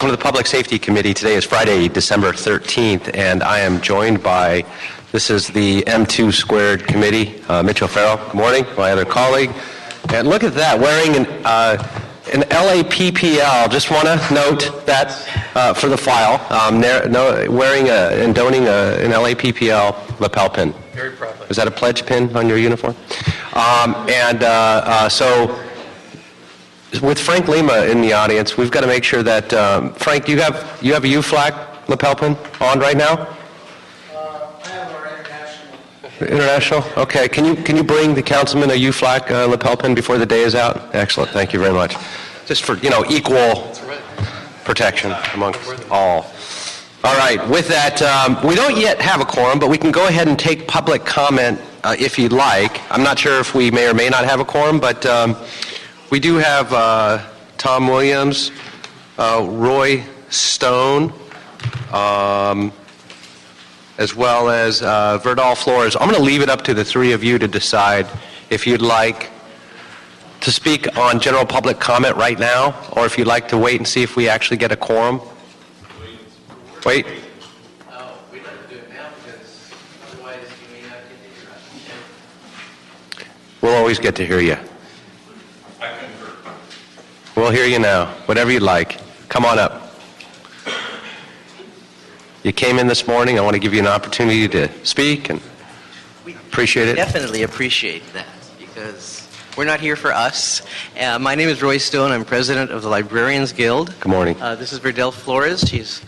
session of the Public Safety Committee. Today is Friday, December 13th, and I am joined by, this is the M2 Squared Committee, Mitch O'Farrell. Good morning, my other colleague. And look at that, wearing an LAPPL. Just want to note that for the file, wearing and donning an LAPPL lapel pin. Very proudly. Is that a pledge pin on your uniform? So with Frank Lima in the audience, we've got to make sure that Frank, you have a U-flag lapel pin on right now? I have our international. International? Okay. Can you bring the councilman a U-flag lapel pin before the day is out? Excellent. Thank you very much. Just for equal protection amongst all. All right. With that, we don't yet have a quorum, but we can go ahead and take public comment if you'd like. I'm not sure if we may or may not have a quorum, but we do have Tom Williams, Roy Stone, as well as Verdal Flores. I'm going to leave it up to the three of you to decide if you'd like to speak on general public comment right now, or if you'd like to wait and see if we actually get a quorum. Wait. No, we'd like to do it now because otherwise you may not get to hear us. We'll always get to hear you. We'll hear you now. Whatever you'd like. Come on up. You came in this morning. I want to give you an opportunity to speak, and we appreciate it. Definitely appreciate that, because we're not here for us. My name is Roy Stone. I'm president of the Librarians Guild. Good morning. This is Verdel Flores. She's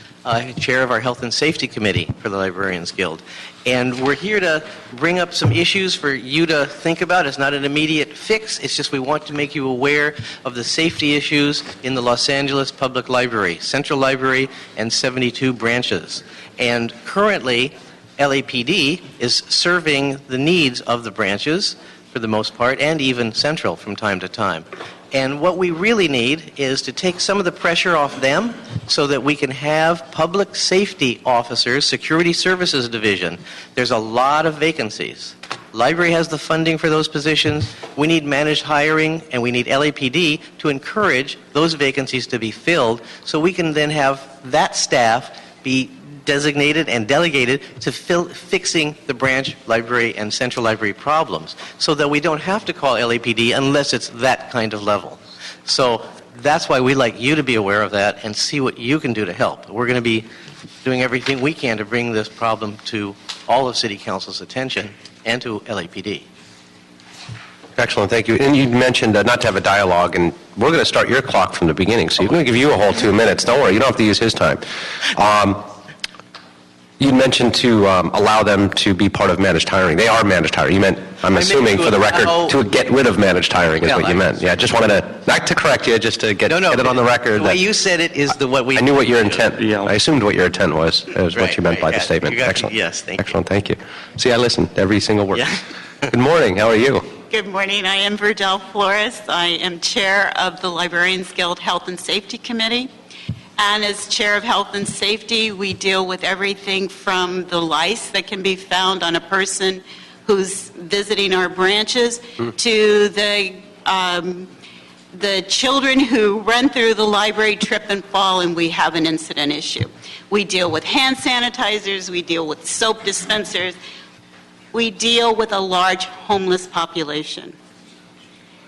chair of our Health and Safety Committee for the Librarians Guild. And we're here to bring up some issues for you to think about. It's not an immediate fix. It's just we want to make you aware of the safety issues in the Los Angeles Public Library, Central Library, and 72 branches. And currently, LAPD is serving the needs of the branches for the most part, and even Central from time to time. And what we really need is to take some of the pressure off them so that we can have public safety officers, security services division. There's a lot of vacancies. Library has the funding for those positions. We need managed hiring, and we need LAPD to encourage those vacancies to be filled so we can then have that staff be designated and delegated to fixing the branch library and central library problems so that we don't have to call LAPD unless it's that kind of level. So that's why we'd like you to be aware of that and see what you can do to help. We're going to be doing everything we can to bring this problem to all of City Council's attention and to LAPD. Excellent, thank you. And you mentioned not to have a dialogue, and we're going to start your clock from the beginning, so we're going to give you a whole 2 minutes. Don't worry, you don't have to use his time. You mentioned to allow them to be part of managed hiring. They are managed hiring. I'm assuming for the record, to get rid of managed hiring is what you meant. Yeah, just wanted to, not to correct you, just to get it on the record. The way you said it is what we... I knew what your intent, I assumed what your intent was what you meant by the statement. Excellent. Yes, thank you. Excellent, thank you. See, I listened to every single word. Yeah. Good morning, how are you? Good morning, I am Verdel Flores. I am chair of the Librarians Guild Health and Safety Committee. And as chair of Health and Safety, we deal with everything from the lice that can be found on a person who's visiting our branches to the children who run through the library, trip and fall, and we have an incident issue. We deal with hand sanitizers, we deal with soap dispensers, we deal with a large homeless population,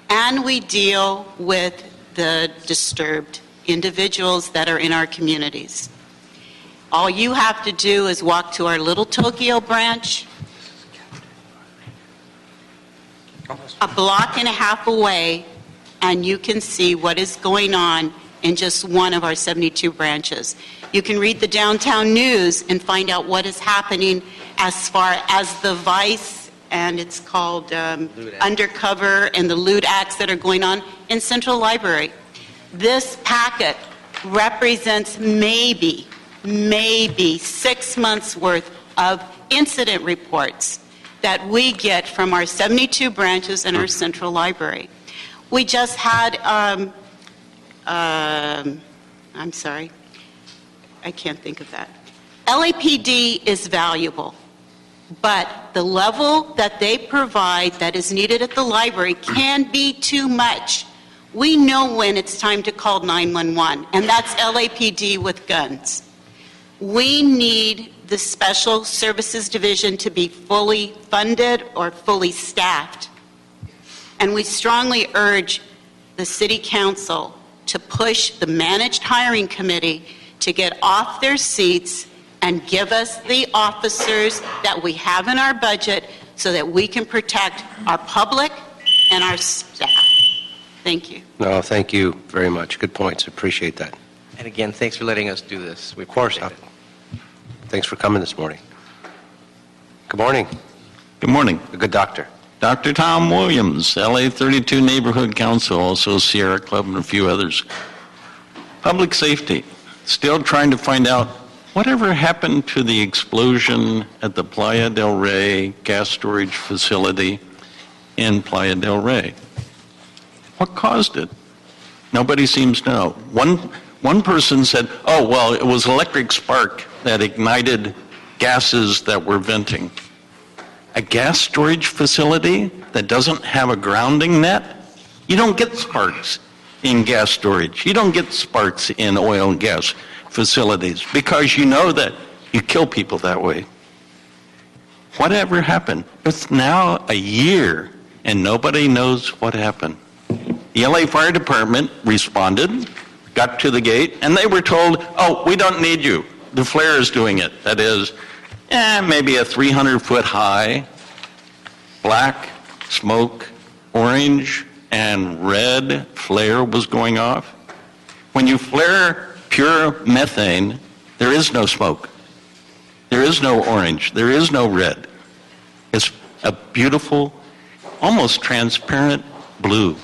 and we deal with the disturbed individuals that are in our communities. All you have to do is walk to our Little Tokyo branch, a block and a half away, and you can see what is going on in just one of our 72 branches. You can read the downtown news and find out what is happening as far as the vice, and it's called undercover, and the lewd acts that are going on in Central Library. This packet represents maybe 6 months worth of incident reports that we get from our 72 branches in our Central Library. We just had, I'm sorry, I can't think of that. LAPD is valuable, but the level that they provide that is needed at the library can be too much We know when it's time to call 911, and that's LAPD with guns. We need the Special Services Division to be fully funded or fully staffed. And we strongly urge the City Council to push the Managed Hiring Committee to get off their seats and give us the officers that we have in our budget so that we can protect our public and our staff. Thank you. No, thank you very much. Good points. Appreciate that. And again, thanks for letting us do this. We Of course. appreciate it. Thanks for coming this morning. Good morning. Good morning. The good doctor. Dr. Tom Williams, LA 32 Neighborhood Council, also Sierra Club and a few others. Public safety. Still trying to find out whatever happened to the explosion at the Playa del Rey gas storage facility in Playa del Rey. What caused it? Nobody seems to know. One person said, oh, well, it was electric spark that ignited gases that were venting. A gas storage facility that doesn't have a grounding net? You don't get sparks in gas storage. You don't get sparks in oil and gas facilities because you know that you kill people that way. Whatever happened? It's now a year and nobody knows what happened. The LA Fire Department responded, got to the gate, and they were told, oh, we don't need you. The flare is doing it. That is, maybe a 300-foot high, black smoke, orange and red flare was going off. When you flare pure methane, there is no smoke. There is no orange. There is no red. It's a beautiful, almost transparent blue.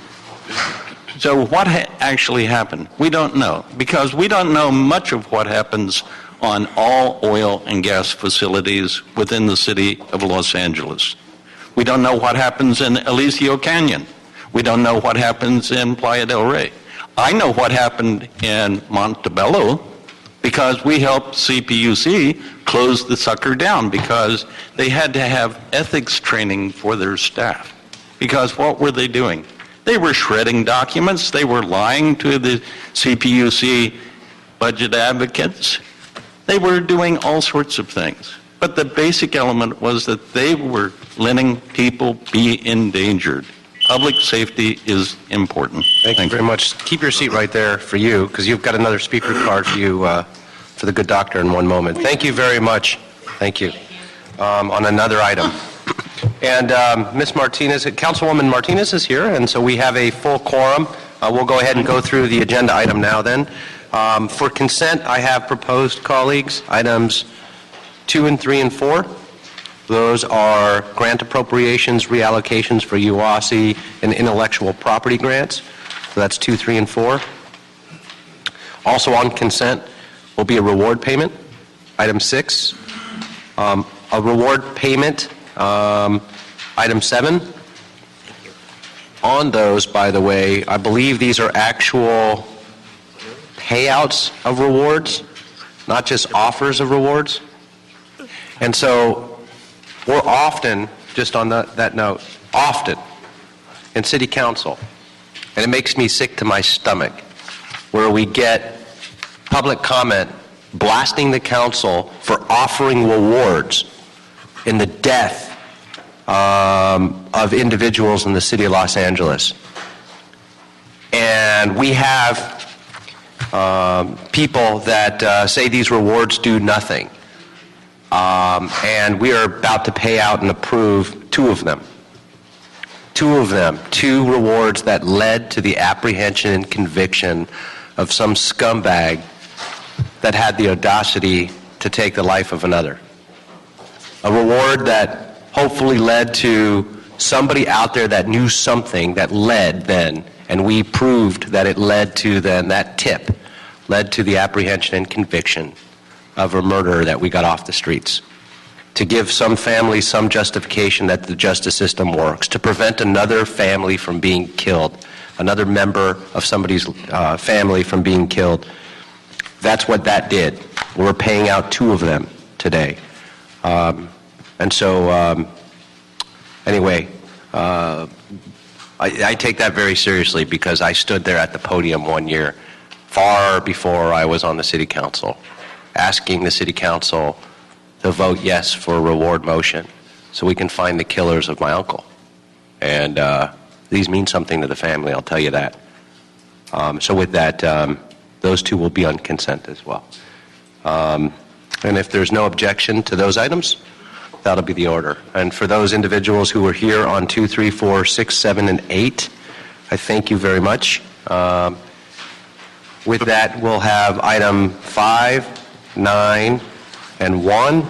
So what actually happened? We don't know, because we don't know much of what happens on all oil and gas facilities within the city of Los Angeles. We don't know what happens in Elysian Canyon. We don't know what happens in Playa del Rey. I know what happened in Montebello because we helped CPUC close the sucker down because they had to have ethics training for their staff. Because what were they doing? They were shredding documents. They were lying to the CPUC budget advocates. They were doing all sorts of things. But the basic element was that they were letting people be endangered. Public safety is important. Thank you very much. Keep your seat right there for you, because you've got another speaker card for you, for the good doctor in one moment. Thank you very much. Thank you. On another item. And Ms. Martinez, Councilwoman Martinez is here, and so we have a full quorum. We'll go ahead and go through the agenda item now then. For consent, I have proposed, colleagues, items 2 and 3 and 4. Those are grant appropriations, reallocations for UOSI, and intellectual property grants. So that's 2, 3, and 4. Also on consent will be a reward payment, item 6. A reward payment, item 7. On those, by the way, I believe these are actual payouts of rewards, not just offers of rewards. And so we're often, just on that note, often in city council, and it makes me sick to my stomach, where we get public comment blasting the council for offering rewards in the death of individuals in the city of Los Angeles. And we have people that say these rewards do nothing. And we are about to pay out and approve 2 of them. 2 of them, 2 rewards that led to the apprehension and conviction of some scumbag that had the audacity to take the life of another. A reward that hopefully led to somebody out there that knew something that led then, and we proved that it led to then, that tip led to the apprehension and conviction of a murderer that we got off the streets. To give some family some justification that the justice system works, to prevent another family from being killed, another member of somebody's family from being killed. That's what that did. We're paying out 2 of them today. And so, anyway, I take that very seriously because I stood there at the podium one year, far before I was on the city council, asking the city council to vote yes for a reward motion so we can find the killers of my uncle. And these mean something to the family, I'll tell you that. So with that, those two will be on consent as well. And if there's no objection to those items, that'll be the order. And for those individuals who were here on 2, 3, 4, 6, 7, and 8, I thank you very much. With that, we'll have item 5, 9, and 1.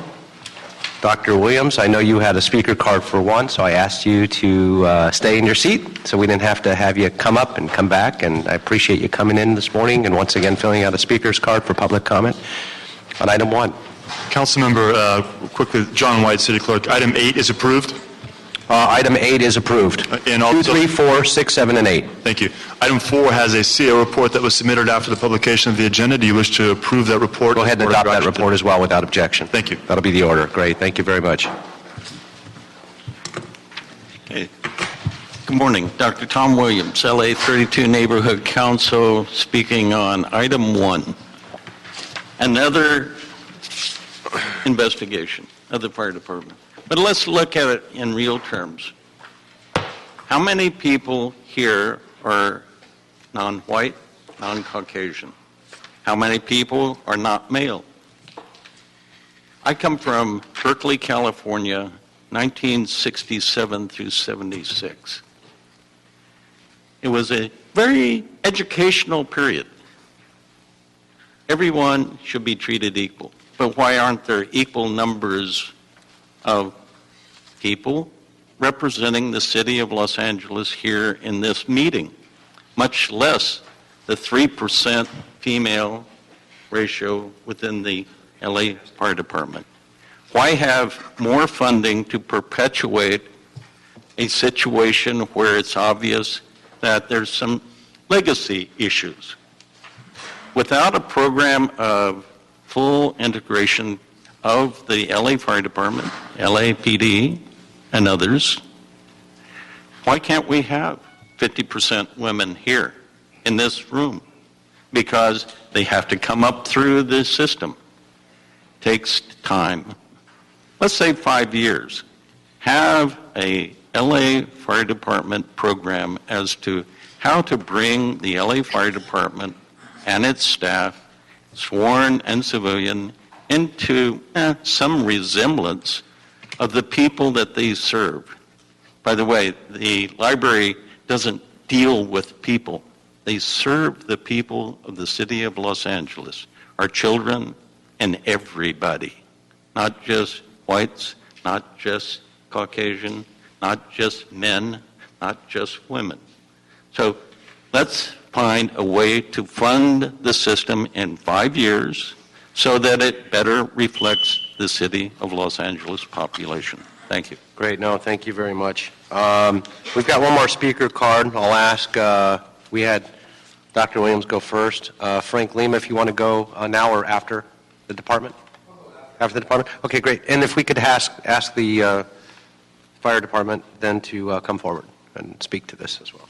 Dr. Williams, I know you had a speaker card for 1, so I asked you to stay in your seat so we didn't have to have you come up and come back. And I appreciate you coming in this morning and once again filling out a speaker's card for public comment on item 1. Councilmember, quickly, John White, City Clerk. Item 8 is approved. Item 8 is approved. And 2, also, 3, 4, 6, 7, and 8. thank you. Item 4 has a CO report that was submitted after the publication of the agenda. Do you wish to approve that report? Go ahead and adopt that report as well without objection. Thank you. That'll be the order. Great. Thank you very much. Okay. Good morning. Dr. Tom Williams, LA 32 Neighborhood Council, speaking on item 1. Another investigation of the fire department. But let's look at it in real terms. How many people here are non-white, non-Caucasian? How many people are not male? I come from Berkeley, California, 1967 through 76. It was a very educational period. Everyone should be treated equal. But why aren't there equal numbers of people representing the city of Los Angeles here in this meeting, much less the 3% female ratio within the LA Fire Department? Why have more funding to perpetuate a situation where it's obvious that there's some legacy issues? Without a program of full integration of the LA Fire Department, LAPD, and others, why can't we have 50% women here in this room? Because they have to come up through the system. Takes time. Let's say 5 years. Have a LA Fire Department program as to how to bring the LA Fire Department and its staff, sworn and civilian, into some resemblance of the people that they serve. By the way, the library doesn't deal with people. They serve the people of the city of Los Angeles, our children and everybody, not just whites, not just Caucasian, not just men, not just women. So let's find a way to fund the system in 5 years so that it better reflects the city of Los Angeles population. Thank you. Great. No, thank you very much. We've got one more speaker card. I'll ask, we had Dr. Williams go first. Frank Lima, if you want to go now or after the department? After the department? Okay, great. And if we could ask the fire department then to come forward and speak to this as well.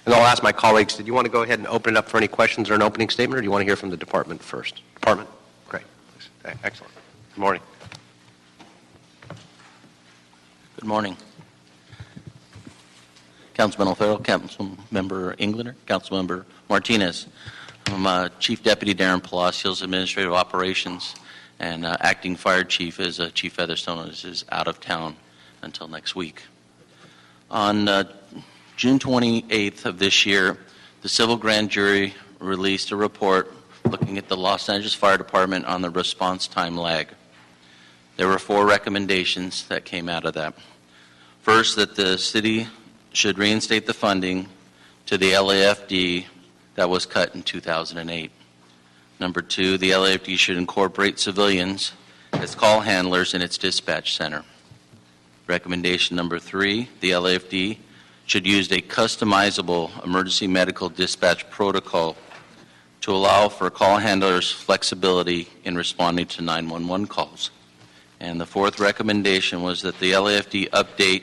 And I'll ask my colleagues, did you want to go ahead and open it up for any questions or an opening statement, or do you want to hear from the department first? Department? Great. Excellent. Good morning. Good morning. Councilman O'Farrell, Councilmember Englander, Councilmember Martinez. I'm Chief Deputy Darren Palacios, Administrative Operations, and Acting Fire Chief is Chief Featherstone is out of town until next week. On June 28th of this year, the civil grand jury released a report looking at the Los Angeles Fire Department on the response time lag. There were 4 recommendations that came out of that. First, that the city should reinstate the funding to the LAFD that was cut in 2008. Number 2, the LAFD should incorporate civilians as call handlers in its dispatch center. Recommendation number 3, the LAFD should use a customizable emergency medical dispatch protocol to allow for call handlers flexibility in responding to 911 calls. And the 4th recommendation was that the LAFD update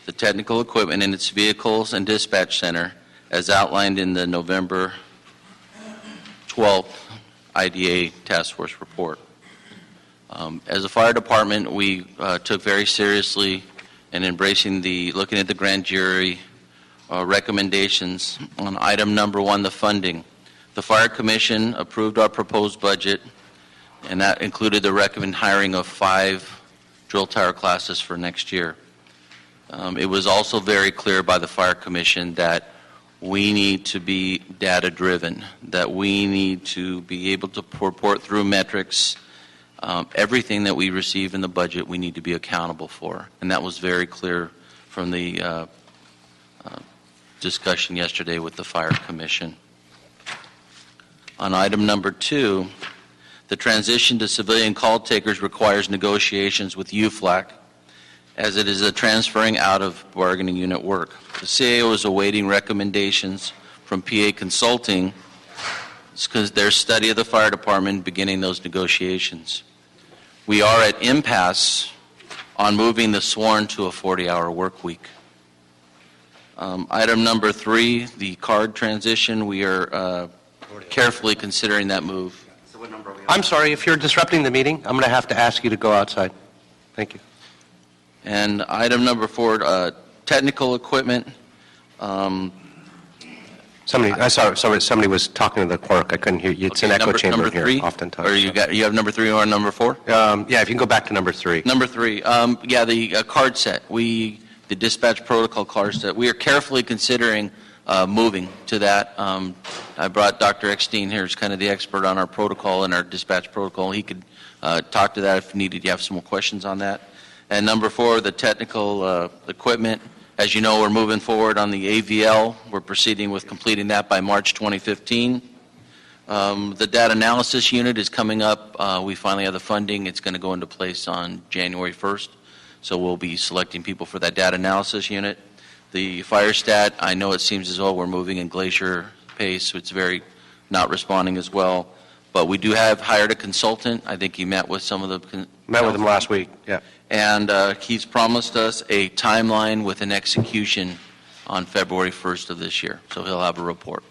the technical equipment in its vehicles and dispatch center as outlined in the November 12th IDA Task Force report. As a fire department, we took very seriously and embracing looking at the grand jury recommendations on item number 1, the funding. The Fire Commission approved our proposed budget, and that included the recommended hiring of 5 drill tower classes for next year. It was also very clear by the Fire Commission that we need to be data-driven, that we need to be able to report through metrics. Everything that we receive in the budget, we need to be accountable for. And that was very clear from the discussion yesterday with the Fire Commission. On item number 2, the transition to civilian call takers requires negotiations with UFLAC, as it is a transferring out of bargaining unit work. The CAO is awaiting recommendations from PA Consulting because their study of the fire department beginning those negotiations. We are at impasse on moving the sworn to a 40-hour work week. Item number 3, the card transition, we are carefully considering that move. I'm sorry, if you're disrupting the meeting, I'm going to have to ask you to go outside. Thank you. And item number 4, technical equipment. Somebody was talking to the clerk. I couldn't hear you. It's an echo chamber number 3, here oftentimes. Or you have number 3 or number 4? Yeah, if you can go back to number 3. Number 3, the card set. The dispatch protocol card set. We are carefully considering moving to that. I brought Dr. Eckstein here, who's kind of the expert on our protocol and our dispatch protocol. He could talk to that if needed. You have some more questions on that. And number 4, the technical equipment. As you know, we're moving forward on the AVL. We're proceeding with completing that by March 2015. The data analysis unit is coming up. We finally have the funding. It's going to go into place on January 1st. So we'll be selecting people for that data analysis unit. The fire stat, I know it seems as though we're moving in glacier pace, so it's very not responding as well. But we do have hired a consultant. I think he met with some of the... Met with him last week, yeah. And he's promised us a timeline with an execution on February 1st of this year. So he'll have a report.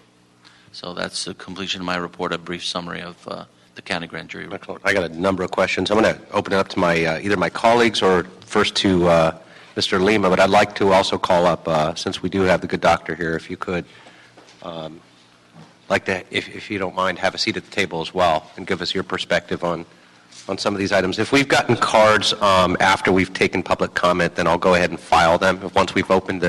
So that's the completion of my report, a brief summary of the county grand jury report. Excellent. I got a number of questions. I'm going to open it up to my either my colleagues or first to Mr. Lima, but I'd like to also call up, since we do have the good doctor here, if you could, like to, if you don't mind, have a seat at the table as well and give us your perspective on some of these items. If we've gotten cards after we've taken public comment, then I'll go ahead and file them once we've opened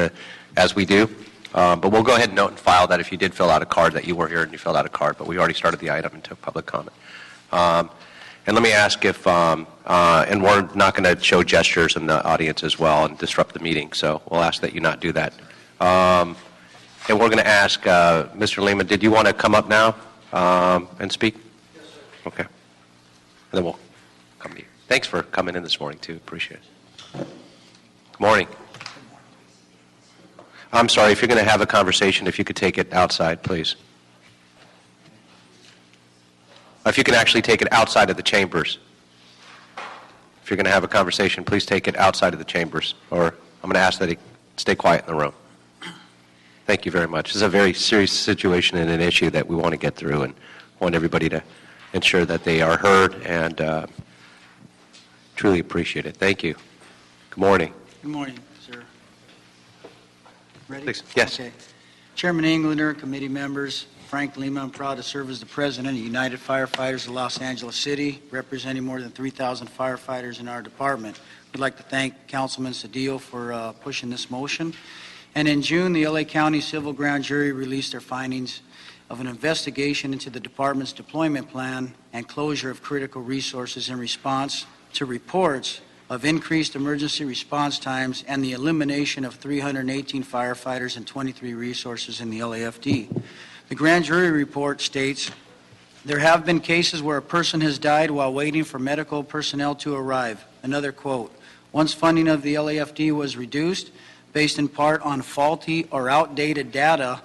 as we do. But we'll go ahead and note and file that if you did fill out a card that you were here and you filled out a card, but we already started the item and took public comment. And let me ask if, and we're not going to show gestures in the audience as well and disrupt the meeting, so we'll ask that you not do that. And we're going to ask, Mr. Lehman, did you want to come up now and speak? Yes, sir. Okay. And then we'll come to you. Thanks for coming in this morning, too. Appreciate it. Good morning. I'm sorry, if you're going to have a conversation, if you could take it outside, please. If you can actually take it outside of the chambers. If you're going to have a conversation, please take it outside of the chambers, or I'm going to ask that it stay quiet in the room. Thank you very much. This is a very serious situation and an issue that we want to get through and want everybody to ensure that they are heard and truly appreciate it. Thank you. Good morning. Good morning, sir. Ready? Please. Yes. Okay. Chairman Englander, committee members, Frank Lima, I'm proud to serve as the president of United Firefighters of Los Angeles City, representing more than 3,000 firefighters in our department. We'd like to thank Councilman Cedillo for pushing this motion. And in June, the LA County Civil Grand Jury released their findings of an investigation into the department's deployment plan and closure of critical resources in response to reports of increased emergency response times and the elimination of 318 firefighters and 23 resources in the LAFD. The grand jury report states, there have been cases where a person has died while waiting for medical personnel to arrive. Another quote, once funding of the LAFD was reduced, based in part on faulty or outdated data,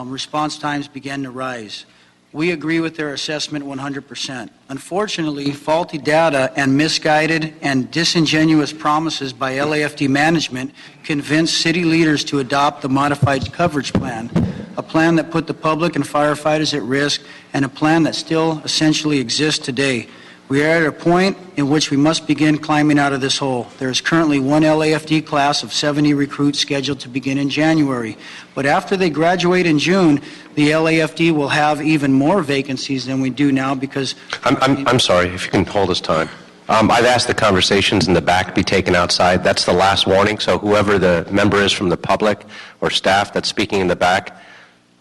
response times began to rise. We agree with their assessment 100%. Unfortunately, faulty data and misguided and disingenuous promises by LAFD management convinced city leaders to adopt the modified coverage plan, a plan that put the public and firefighters at risk, and a plan that still essentially exists today. We are at a point in which we must begin climbing out of this hole. There is currently one LAFD class of 70 recruits scheduled to begin in January. But after they graduate in June, the LAFD will have even more vacancies than we do now because... I'm sorry, if you can hold us time. I've asked the conversations in the back be taken outside. That's the last warning, so whoever the member is from the public or staff that's speaking in the back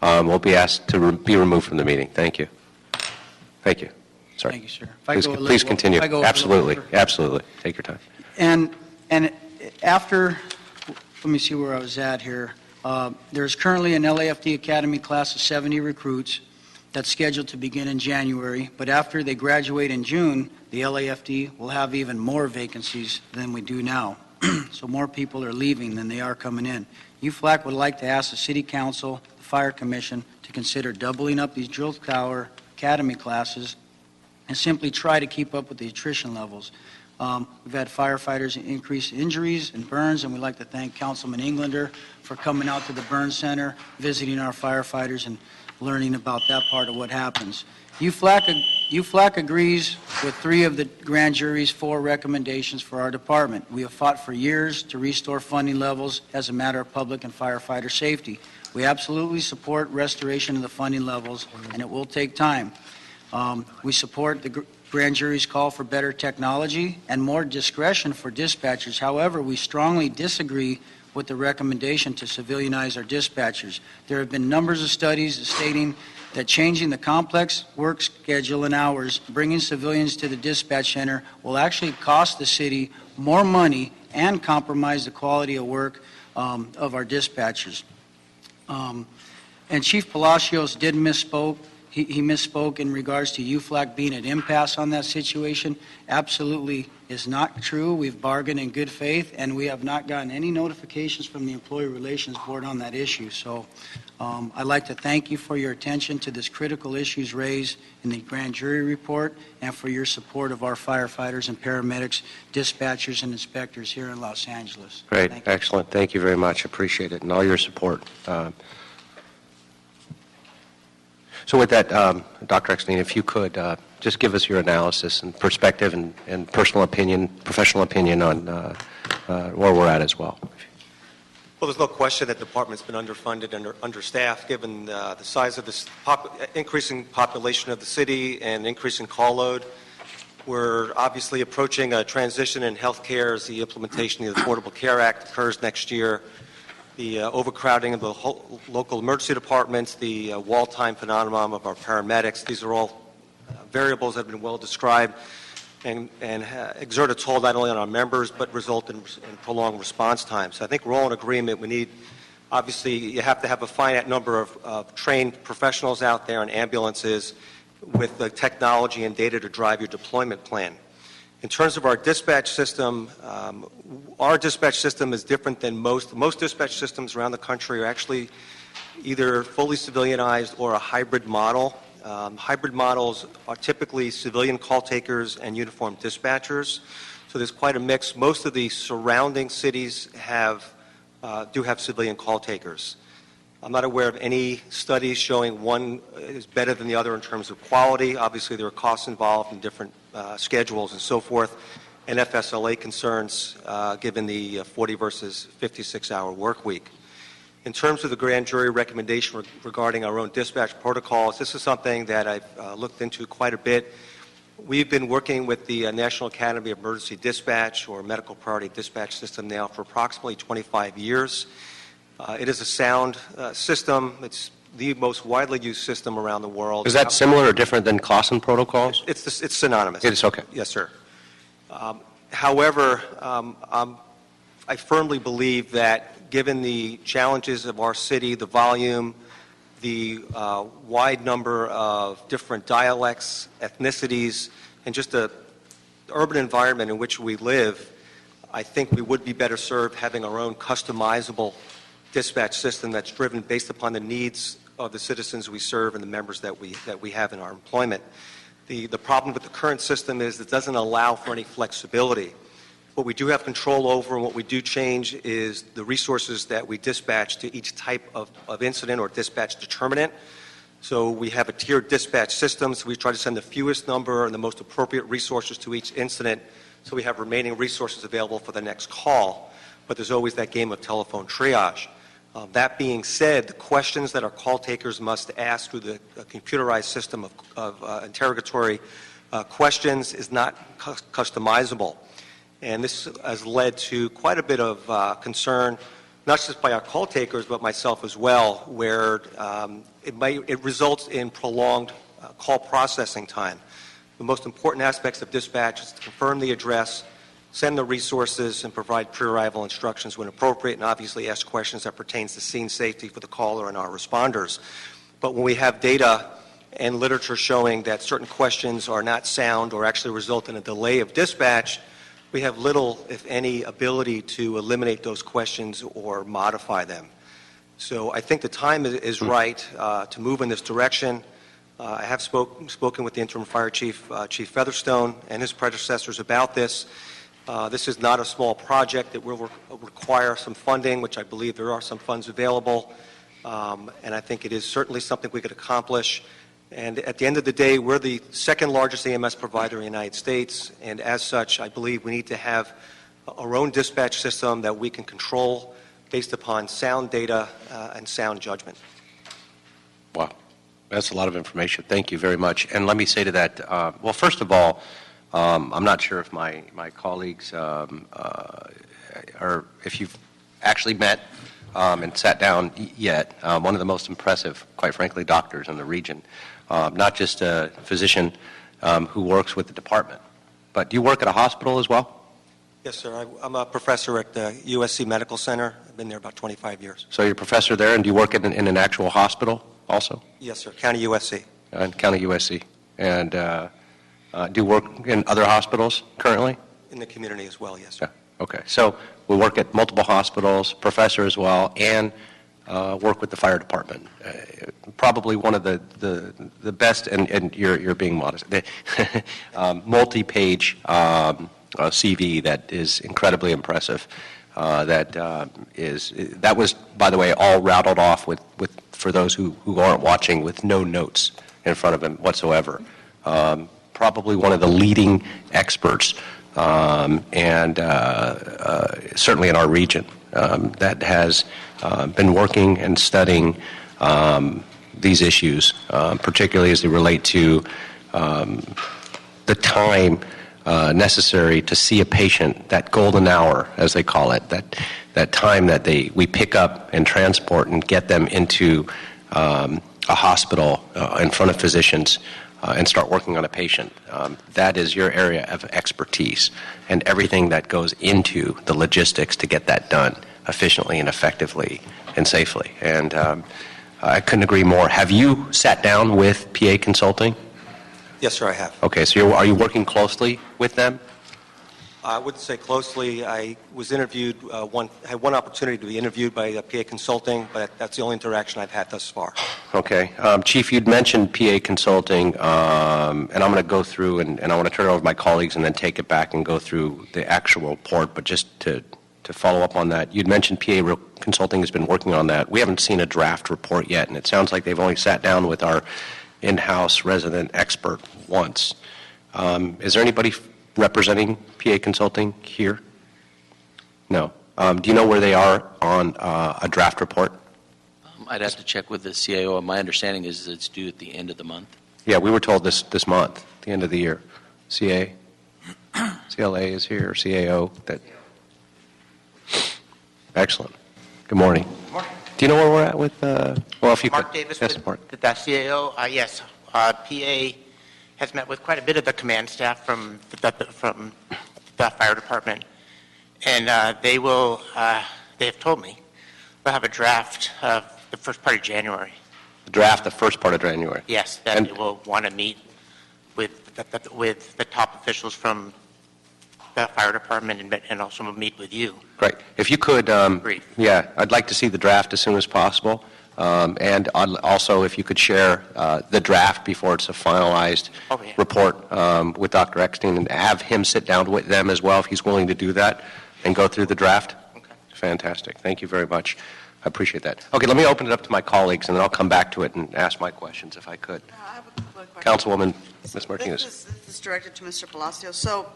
will be asked to be removed from the meeting. Thank you. Thank you. Sorry. Thank you, sir. Please continue. Absolutely. Absolutely. Take your time. And after, let me see where I was at here. There's currently an LAFD Academy class of 70 recruits that's scheduled to begin in January, but after they graduate in June, the LAFD will have even more vacancies than we do now. So more people are leaving than they are coming in. UFLAC would like to ask the City Council, the Fire Commission, to consider doubling up these drill tower academy classes and simply try to keep up with the attrition levels. We've had firefighters increase injuries and burns, and we'd like to thank Councilman Englander for coming out to the burn center, visiting our firefighters, and learning about that part of what happens. UFLAC agrees with 3 of the grand jury's 4 recommendations for our department. We have fought for years to restore funding levels as a matter of public and firefighter safety. We absolutely support restoration of the funding levels, and it will take time. We support the grand jury's call for better technology and more discretion for dispatchers. However, we strongly disagree with the recommendation to civilianize our dispatchers. There have been numbers of studies stating that changing the complex work schedule and hours, bringing civilians to the dispatch center, will actually cost the city more money and compromise the quality of work of our dispatchers. And Chief Palacios did misspoke. He misspoke in regards to UFLAC being at impasse on that situation. Absolutely is not true. We've bargained in good faith, and we have not gotten any notifications from the Employee Relations Board on that issue. So I'd like to thank you for your attention to this critical issues raised in the grand jury report and for your support of our firefighters and paramedics, dispatchers, and inspectors here in Los Angeles. Great. Thank you. Excellent. Thank you very much. Appreciate it, and all your support. So with that, Dr. Eckstein, if you could just give us your analysis and perspective and personal opinion, professional opinion on where we're at as well. Well, there's no question that the department's been underfunded and understaffed given the size of this increasing population of the city and increasing call load. We're obviously approaching a transition in health care as the implementation of the Affordable Care Act occurs next year. The overcrowding of the local emergency departments, the wall time phenomenon of our paramedics, these are all variables that have been well described and exert a toll not only on our members but result in prolonged response time. So I think we're all in agreement. We need, obviously, you have to have a finite number of trained professionals out there and ambulances with the technology and data to drive your deployment plan. In terms of our dispatch system is different than most dispatch systems around the country are actually either fully civilianized or a hybrid model. Hybrid models are typically civilian call takers and uniformed dispatchers, so there's quite a mix. Most of the surrounding cities do have civilian call takers. I'm not aware of any studies showing one is better than the other in terms of quality. Obviously, there are costs involved in different schedules and so forth, and FSLA concerns given the 40 versus 56-hour work week. In terms of the grand jury recommendation regarding our own dispatch protocols, this is something that I've looked into quite a bit. We've been working with the National Academy of Emergency Dispatch or Medical Priority Dispatch System now for approximately 25 years. It is a sound system. It's the most widely used system around the world. Is that similar or different than Clausen protocols? It's synonymous. It is, okay. Yes, sir. However, I firmly believe that given the challenges of our city, the volume, the wide number of different dialects, ethnicities, and just the urban environment in which we live, I think we would be better served having our own customizable dispatch system that's driven based upon the needs of the citizens we serve and the members that we have in our employment. The problem with the current system is it doesn't allow for any flexibility. What we do have control over and what we do change is the resources that we dispatch to each type of incident or dispatch determinant. So we have a tiered dispatch system, so we try to send the fewest number and the most appropriate resources to each incident so we have remaining resources available for the next call. But there's always that game of telephone triage. That being said, the questions that our call takers must ask through the computerized system of interrogatory questions is not customizable. And this has led to quite a bit of concern, not just by our call takers, but myself as well, where it results in prolonged call processing time. The most important aspects of dispatch is to confirm the address, send the resources, and provide pre-arrival instructions when appropriate, and obviously ask questions that pertains to scene safety for the caller and our responders. But when we have data and literature showing that certain questions are not sound or actually result in a delay of dispatch, we have little, if any, ability to eliminate those questions or modify them. So I think the time is right to move in this direction. I have spoken with the interim fire chief, Chief Featherstone, and his predecessors about this. This is not a small project. It will require some funding, which I believe there are some funds available, and I think it is certainly something we could accomplish. And at the end of the day, we're the second largest EMS provider in the United States, and as such, I believe we need to have our own dispatch system that we can control based upon sound data and sound judgment. Wow, that's a lot of information. Thank you very much. And let me say to that, well, first of all, I'm not sure if my colleagues or if you've actually met and sat down yet. One of the most impressive, quite frankly, doctors in the region. Not just a physician who works with the department, but do you work at a hospital as well? Yes, sir. I'm a professor at the USC Medical Center. I've been there about 25 years. So you're a professor there, and do you work in an actual hospital also? Yes, sir. County USC. County USC. And do you work in other hospitals currently? In the community as well, yes, sir. Yeah. Okay. So we work at multiple hospitals, professor as well, and work with the fire department. Probably one of the best, and you're being modest, multi-page CV that is incredibly impressive. That was, by the way, all rattled off with for those who aren't watching, with no notes in front of him whatsoever. Probably one of the leading experts, and certainly in our region, that has been working and studying these issues, particularly as they relate to the time necessary to see a patient, that golden hour, as they call it, that time that we pick up and transport and get them into a hospital in front of physicians and start working on a patient. That is your area of expertise, and everything that goes into the logistics to get that done efficiently and effectively and safely. And I couldn't agree more. Have you sat down with PA Consulting? Yes, sir, I have. Okay, so are you working closely with them? I wouldn't say closely. I was interviewed, had one opportunity to be interviewed by PA Consulting, but that's the only interaction I've had thus far. Okay. Chief, you'd mentioned PA Consulting, and I'm going to go through, and I want to turn it over to my colleagues and then take it back and go through the actual report, but just to follow up on that, you'd mentioned PA Consulting has been working on that. We haven't seen a draft report yet, and it sounds like they've only sat down with our in-house resident expert once. Is there anybody representing PA Consulting here? No. Do you know where they are on a draft report? I'd have to check with the CAO. My understanding is it's due at the end of the month. Yeah, we were told this month, the end of the year. CLA is here, CAO. Excellent. Good morning. Good morning. Do you know where we're at with, well, if you Mark could. Davis Yes, with Mark. the CAO. Yes, PA has met with quite a bit of the command staff from the fire department, and they have told me they'll have a draft of the first part of January. The draft, the first part of January. Yes, that they will want to meet with the top officials from the fire department and also meet with you. Great. If you could, Brief. yeah, I'd like to see the draft as soon as possible. And also, if you could share the draft before it's a finalized report with Dr. Eckstein, and have him sit down with them as well if he's willing to do that and go through the draft. Okay. Fantastic. Thank you very much. I appreciate that. Okay, let me open it up to my colleagues, and then I'll come back to it and ask my questions if I could. I have a couple of questions. Councilwoman Ms. Martinez. This is directed to Mr. Palacios. So,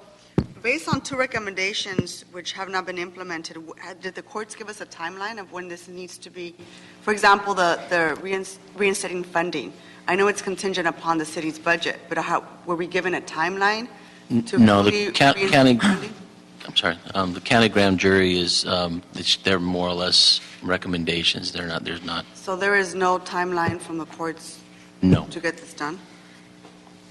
based on 2 recommendations which have not been implemented, did the courts give us a timeline of when this needs to be? For example, the reinstating funding. I know it's contingent upon the city's budget, but were we given a timeline to No, fully the county, funding? I'm sorry, the county grand jury is, they're more or less recommendations. There's not, So there is no timeline from the courts no. to get this done?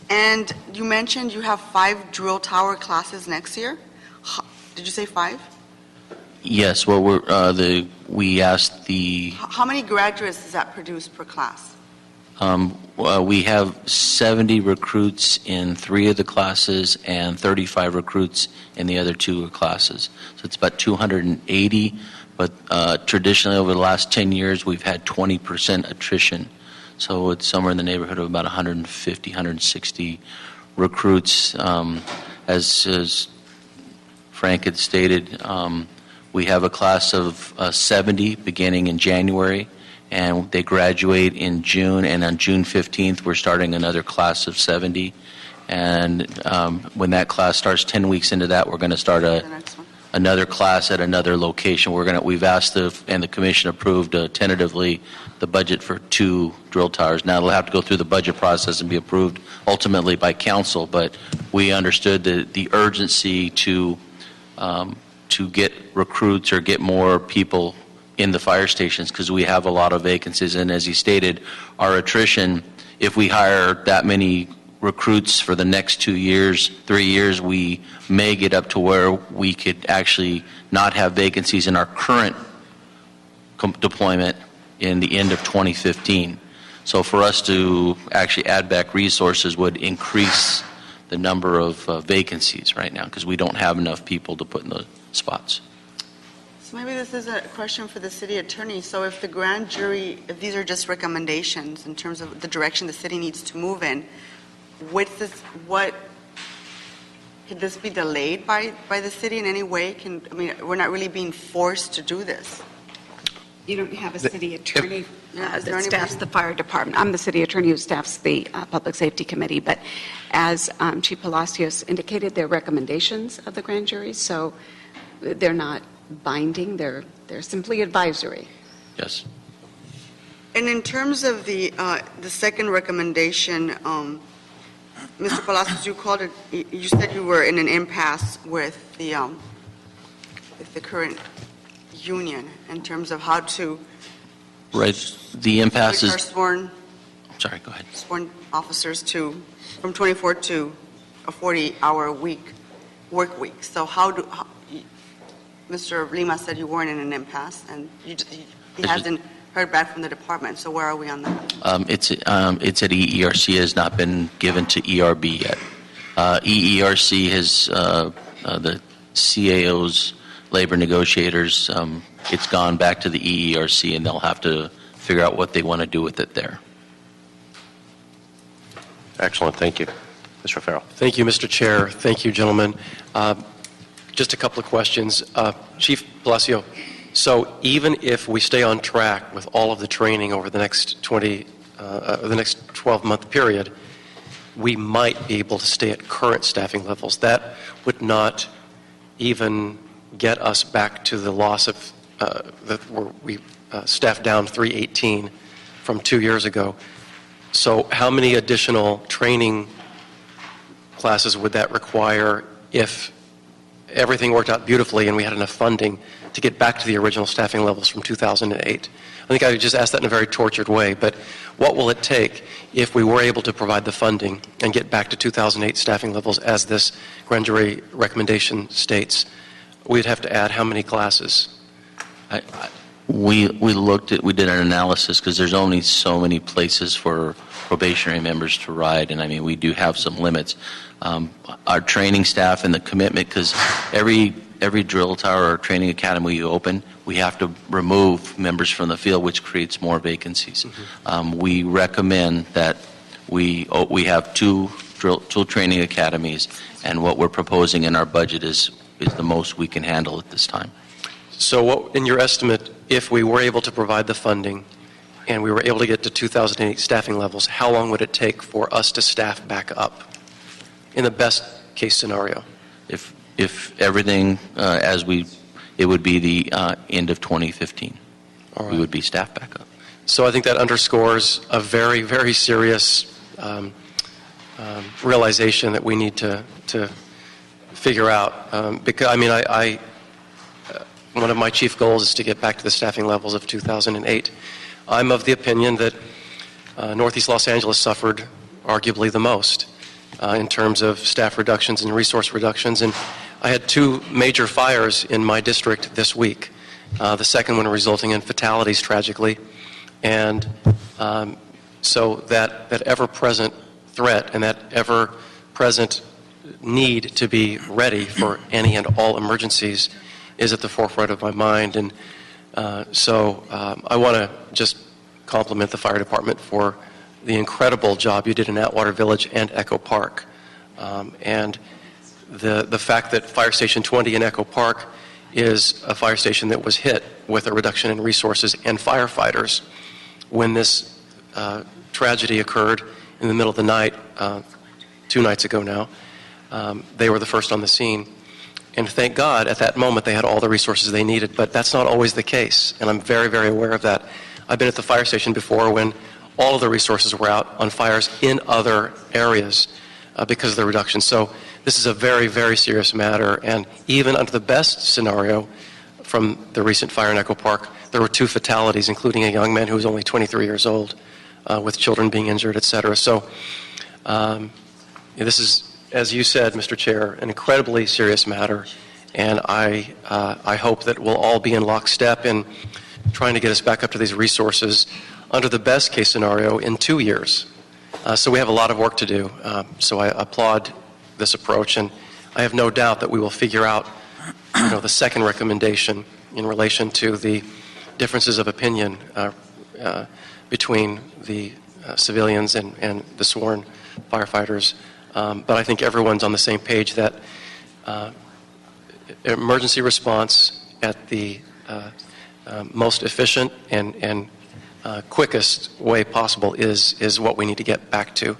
And you mentioned you have 5 drill tower classes next year? Did you say 5? Yes, well, we asked the, How many graduates does that produce per class? we have 70 recruits in 3 of the classes and 35 recruits in the other 2 classes. So it's about 280, but traditionally over the last 10 years, we've had 20% attrition. So it's somewhere in the neighborhood of about 150, 160 recruits. As Frank had stated, we have a class of 70 beginning in January, and they graduate in June, and on June 15th, we're starting another class of 70. And when that class starts 10 weeks into that, we're going to start another class at another location. We've asked and the commission approved tentatively the budget for 2 drill towers. Now it'll have to go through the budget process and be approved ultimately by council, but we understood the urgency to get recruits or get more people in the fire stations because we have a lot of vacancies. And as he stated, our attrition, if we hire that many recruits for the next 2 years, 3 years, we may get up to where we could actually not have vacancies in our current deployment in the end of 2015. So for us to actually add back resources would increase the number of vacancies right now because we don't have enough people to put in the spots. So maybe this is a question for the city attorney. So if the grand jury, if these are just recommendations in terms of the direction the city needs to move in, could this be delayed by the city in any way? We're not really being forced to do this. You don't have a city attorney is there that staffs anybody? the fire department. I'm the city attorney who staffs the public safety committee, but as Chief Palacios indicated, they're recommendations of the grand jury, so they're not binding, they're simply advisory. Yes. And in terms of the second recommendation, Mr. Palacios, you said you were in an impasse with the current union in terms of how to Right. The impasse switch our is, sworn sorry, go ahead. officers from 24 to a 40-hour work week. So Mr. Lima said you weren't in an impasse, and he hasn't heard back from the department. So where are we on that? It's at EERC, has not been given to ERB yet. EERC has, the CAO's labor negotiators, it's gone back to the EERC, and they'll have to figure out what they want to do with it there. Excellent. Thank you. Mr. Farrell. Thank you, Mr. Chair. Thank you, gentlemen. Just a couple of questions. Chief Palacio, so even if we stay on track with all of the training over the next 12-month period, we might be able to stay at current staffing levels. That would not even get us back to the loss of we staffed down 318 from 2 years ago. So how many additional training classes would that require if everything worked out beautifully and we had enough funding to get back to the original staffing levels from 2008? I think I would just ask that in a very tortured way, but what will it take if we were able to provide the funding and get back to 2008 staffing levels as this grand jury recommendation states? We'd have to add how many classes? We did an analysis because there's only so many places for probationary members to ride, and I mean, we do have some limits. Our training staff and the commitment, because every every drill tower or training academy we open, we have to remove members from the field, which creates more vacancies. We recommend that we have two training academies, and what we're proposing in our budget is the most we can handle at this time. So what, in your estimate, if we were able to provide the funding and we were able to get to 2008 staffing levels, how long would it take for us to staff back up in the best case scenario? If everything it would be the end of 2015. All right. We would be staffed back up. So I think that underscores a very, very serious realization that we need to figure out. Because I mean, one of my chief goals is to get back to the staffing levels of 2008. I'm of the opinion that Northeast Los Angeles suffered arguably the most in terms of staff reductions and resource reductions. And I had two major fires in my district this week, the second one resulting in fatalities, tragically. And so that ever-present threat and that ever-present need to be ready for any and all emergencies is at the forefront of my mind. And so I want to just compliment the fire department for the incredible job you did in Atwater Village and Echo Park. And the fact that Fire Station 20 in Echo Park is a fire station that was hit with a reduction in resources and firefighters when this tragedy occurred in the middle of the night 2 nights ago now. They were the first on the scene. And thank God, at that moment, they had all the resources they needed. But that's not always the case, and I'm very, very aware of that. I've been at the fire station before when all of the resources were out on fires in other areas because of the reduction. So this is a very, very serious matter. And even under the best scenario from the recent fire in Echo Park, there were 2 fatalities, including a young man who was only 23 years old, with children being injured, et cetera. So this is, as you said, Mr. Chair, an incredibly serious matter, and I hope that we'll all be in lockstep in trying to get us back up to these resources under the best case scenario in 2 years. So we have a lot of work to do. So I applaud this approach, and I have no doubt that we will figure out, the second recommendation in relation to the differences of opinion between the civilians and the sworn firefighters. But I think everyone's on the same page that emergency response at the most efficient and quickest way possible is what we need to get back to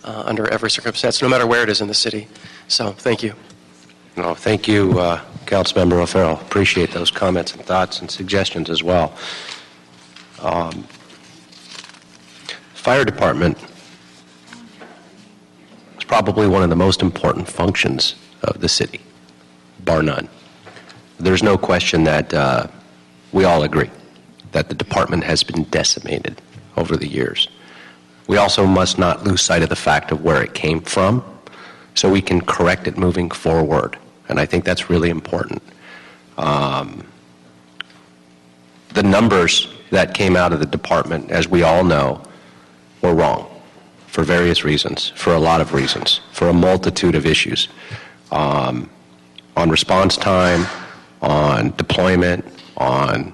under every circumstance, no matter where it is in the city. So thank you. No, thank you, Councilmember O'Farrell. Appreciate those comments and thoughts and suggestions as well. Fire department is probably one of the most important functions of the city, bar none. There's no question that we all agree that the department has been decimated over the years. We also must not lose sight of the fact of where it came from so we can correct it moving forward. And I think that's really important. The numbers that came out of the department, as we all know, were wrong for various reasons, for a lot of reasons, for a multitude of issues. On response time, on deployment, on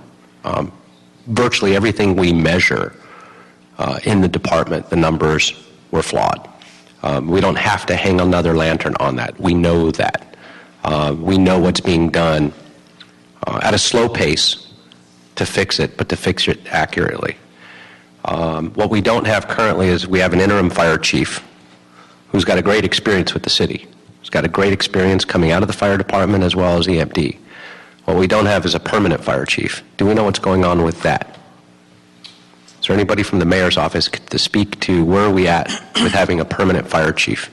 virtually everything we measure in the department, the numbers were flawed. We don't have to hang another lantern on that. We know that. We know what's being done at a slow pace to fix it, but to fix it accurately. What we don't have currently is we have an interim fire chief who's got a great experience with the city. He's got a great experience coming out of the fire department as well as EMD. What we don't have is a permanent fire chief. Do we know what's going on with that? Is there anybody from the mayor's office to speak to where are we at with having a permanent fire chief?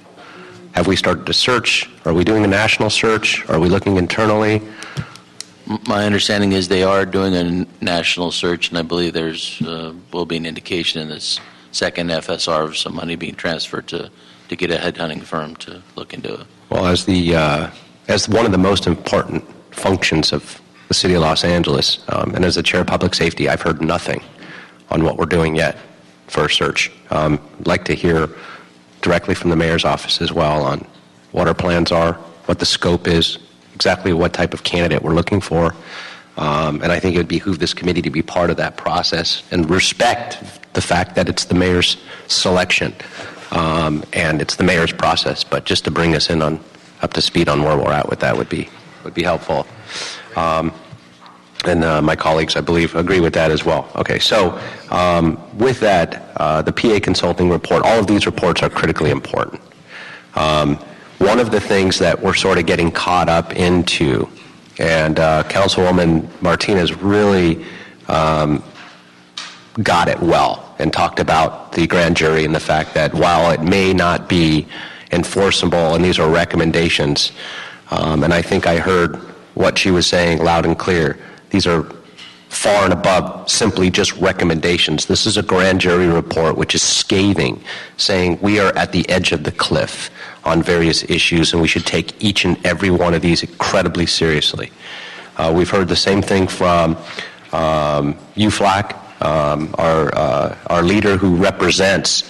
Have we started a search? Are we doing a national search? Are we looking internally? My understanding is they are doing a national search, and I believe there's will be an indication in this second FSR of some money being transferred to get a headhunting firm to look into it. Well, as one of the most important functions of the city of Los Angeles, and as the chair of public safety, I've heard nothing on what we're doing yet for a search. I'd like to hear directly from the mayor's office as well on what our plans are, what the scope is, exactly what type of candidate we're looking for. And I think it would behoove this committee to be part of that process and respect the fact that it's the mayor's selection and it's the mayor's process. But just to bring us in on up to speed on where we're at with that would be helpful. And my colleagues, I believe, agree with that as well. Okay, so with that, the PA consulting report, all of these reports are critically important. One of the things that we're sort of getting caught up into, and Councilwoman Martinez really got it well and talked about the grand jury and the fact that while it may not be enforceable, and these are recommendations, and I think I heard what she was saying loud and clear, these are far and above simply just recommendations. This is a grand jury report which is scathing, saying we are at the edge of the cliff on various issues and we should take each and every one of these incredibly seriously. We've heard the same thing from UFLAC, our leader who represents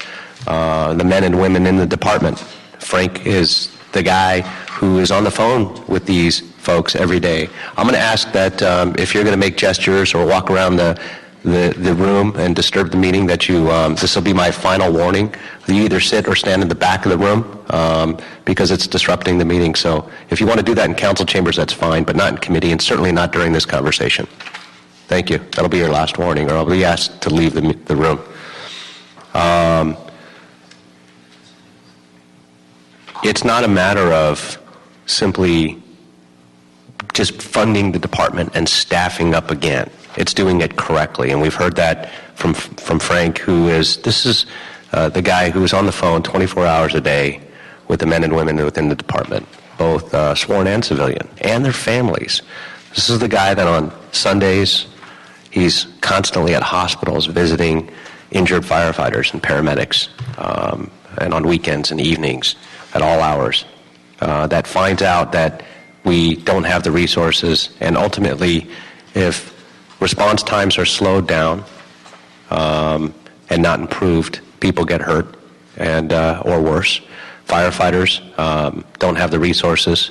the men and women in the department. Frank is the guy who is on the phone with these folks every day. I'm going to ask that if you're going to make gestures or walk around the room and disturb the meeting, that you, this will be my final warning. You either sit or stand in the back of the room because it's disrupting the meeting. So if you want to do that in council chambers, that's fine, but not in committee and certainly not during this conversation. Thank you. That'll be your last warning, or I'll be asked to leave the room. It's not a matter of simply just funding the department and staffing up again. It's doing it correctly, and we've heard that from Frank, this is the guy who is on the phone 24 hours a day with the men and women within the department, both sworn and civilian, and their families. This is the guy that on Sundays, he's constantly at hospitals visiting injured firefighters and paramedics, and on weekends and evenings at all hours, that finds out that we don't have the resources, and ultimately, if response times are slowed down and not improved, people get hurt, and or worse. Firefighters don't have the resources,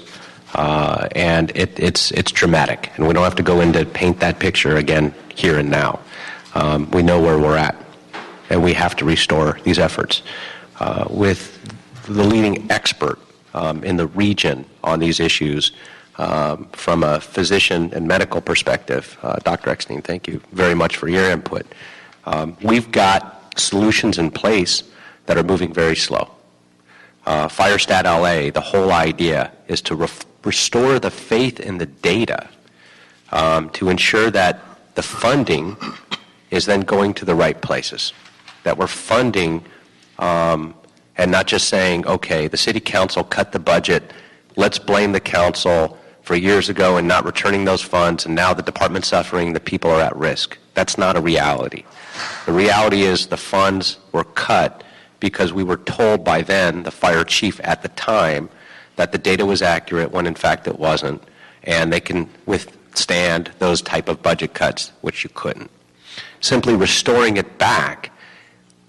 and it's dramatic. And we don't have to go in to paint that picture again here and now. We know where we're at, and we have to restore these efforts. With the leading expert in the region on these issues, from a physician and medical perspective, Dr. Eckstein, thank you very much for your input. We've got solutions in place that are moving very slow. FireStat LA, the whole idea is to restore the faith in the data to ensure that the funding is then going to the right places, that we're funding and not just saying, okay, the city council cut the budget, let's blame the council for years ago and not returning those funds, and now the department's suffering, the people are at risk. That's not a reality. The reality is the funds were cut because we were told by then, the fire chief at the time, that the data was accurate when in fact it wasn't, and they can withstand those type of budget cuts, which you couldn't. Simply restoring it back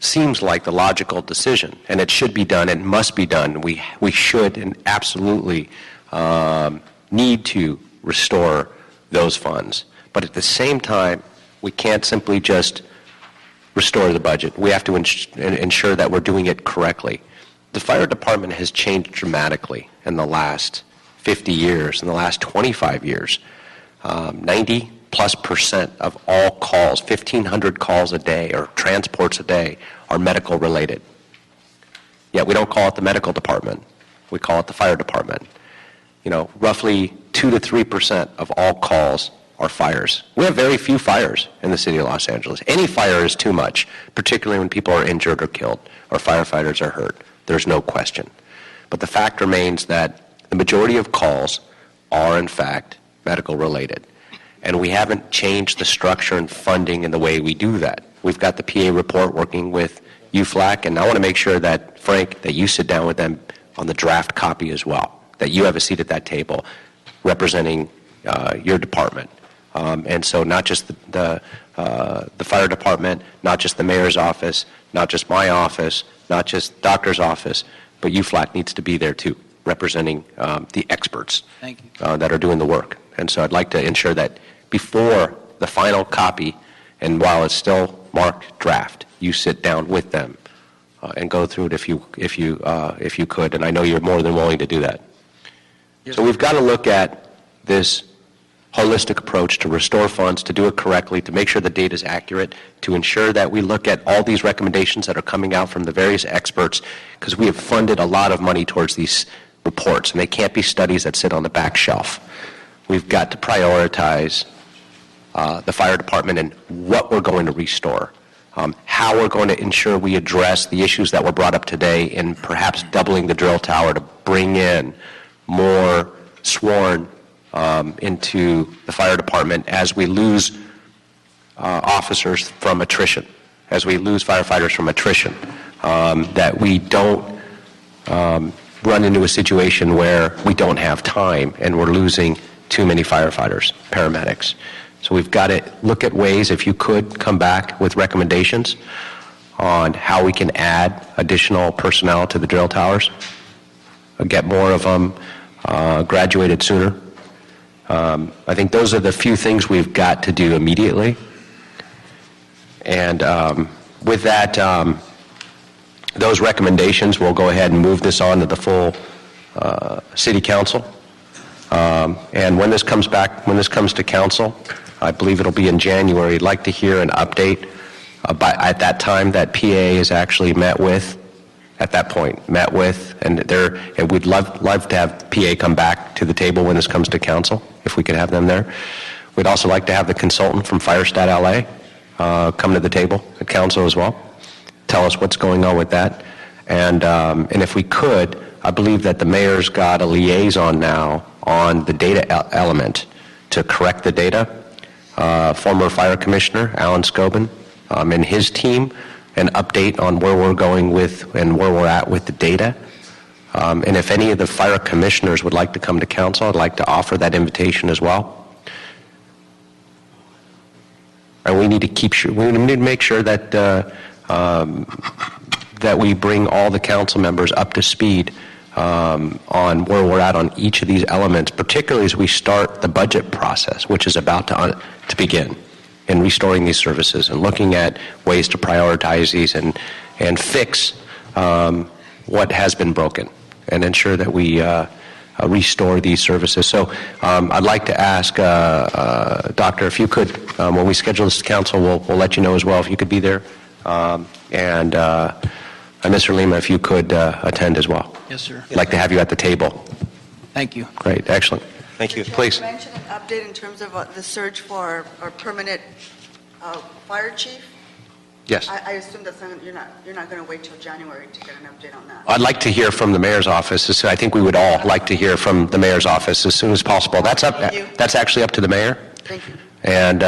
seems like the logical decision, and it should be done, it must be done. We should and absolutely need to restore those funds. But at the same time, we can't simply just restore the budget. We have to ensure that we're doing it correctly. The fire department has changed dramatically in the last 50 years, in the last 25 years. 90+% of all calls, 1,500 calls a day or transports a day, are medical related. Yet we don't call it the medical department. We call it the fire department. You know, roughly 2 to 3% of all calls are fires. We have very few fires in the city of Los Angeles. Any fire is too much, particularly when people are injured or killed or firefighters are hurt. There's no question. But the fact remains that the majority of calls are, in fact, medical related. And we haven't changed the structure and funding in the way we do that. We've got the PA report working with UFLAC, and I want to make sure that, Frank, that you sit down with them on the draft copy as well, that you have a seat at that table representing your department. And so not just the fire department, not just the mayor's office, not just my office, not just doctor's office, but UFLAC needs to be there too. representing the experts Thank you. that are doing the work. And so I'd like to ensure that before the final copy, and while it's still marked draft, you sit down with them and go through it if you could. And I know you're more than willing to do that. Yes, So we've got to look at this holistic approach to restore funds, to do it correctly, to make sure the data is accurate, to ensure that we look at all these recommendations that are coming out from the various experts, because we have funded a lot of money towards these reports, and they can't be studies that sit on the back shelf. We've got to prioritize the fire department and what we're going to restore, how we're going to ensure we address the issues that were brought up today in perhaps doubling the drill tower to bring in more sworn into the fire department as we lose officers from attrition, as we lose firefighters from attrition, that we don't run into a situation where we don't have time and we're losing too many firefighters, paramedics. So we've got to look at ways, if you could, come back with recommendations on how we can add additional personnel to the drill towers, get more of them graduated sooner. I think those are the few things we've got to do immediately. And with that, those recommendations, we'll go ahead and move this on to the full City Council. And when this comes to Council, I believe it'll be in January. I'd like to hear an update at that time that PA is actually met with. At that point, and we'd love to have PA come back to the table when this comes to Council, if we could have them there. We'd also like to have the consultant from FireStat LA come to the table at Council as well, tell us what's going on with that. And if we could, I believe that the mayor's got a liaison now on the data element to correct the data. Former Fire Commissioner Alan Scobin and his team, an update on where we're going with and where we're at with the data. And if any of the fire commissioners would like to come to Council, I'd like to offer that invitation as well. And we need to make sure that that we bring all the council members up to speed on where we're at on each of these elements, particularly as we start the budget process, which is about to begin, in restoring these services and looking at ways to prioritize these and fix what has been broken and ensure that we restore these services. So I'd like to ask, Doctor, if you could, when we schedule this Council, we'll let you know as well if you could be there. And Mr. Lima, if you could attend as well. Yes, sir. I'd like to have you at the table. Thank you. Great, excellent. Thank you. Please. You mentioned an update in terms of the search for our permanent fire chief. Yes. I assume that's you're not going to wait till January to get an update on that. I'd like to hear from the mayor's office. I think we would all like to hear from the mayor's office as soon as possible. That's actually up to the mayor. Thank you. And